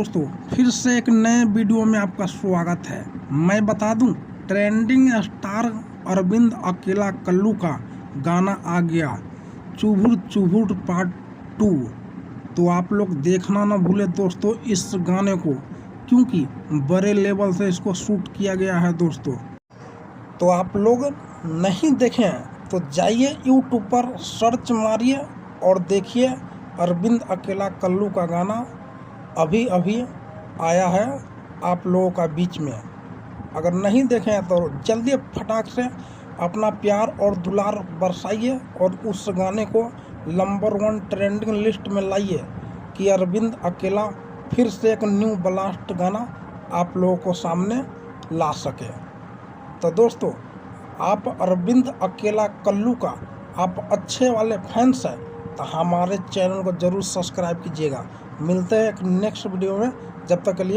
दोस्तों, फिर से एक नए वीडियो में आपका स्वागत है। मैं बता दूं, ट्रेंडिंग स्टार अरविंद अकेला कल्लू का गाना आ गया, चुभुर चुभुर पार्ट 2। तो आप लोग देखना ना भूले दोस्तों इस गाने को, क्योंकि बड़े लेवल से इसको शूट किया गया है दोस्तों। तो आप लोग नहीं देखें तो जाइए यूट्यूब पर सर्च मारिए और देखिए अरविंद अकेला कल्लू का गाना अभी अभी आया है आप लोगों का बीच में। अगर नहीं देखें तो जल्दी फटाक से अपना प्यार और दुलार बरसाइए और उस गाने को नंबर 1 ट्रेंडिंग लिस्ट में लाइए कि अरविंद अकेला फिर से एक न्यू ब्लास्ट गाना आप लोगों को सामने ला सके। तो दोस्तों, आप अरविंद अकेला कल्लू का आप अच्छे वाले फैंस हैं तो हमारे चैनल को ज़रूर सब्सक्राइब कीजिएगा। मिलते हैं एक नेक्स्ट वीडियो में, जब तक के लिए।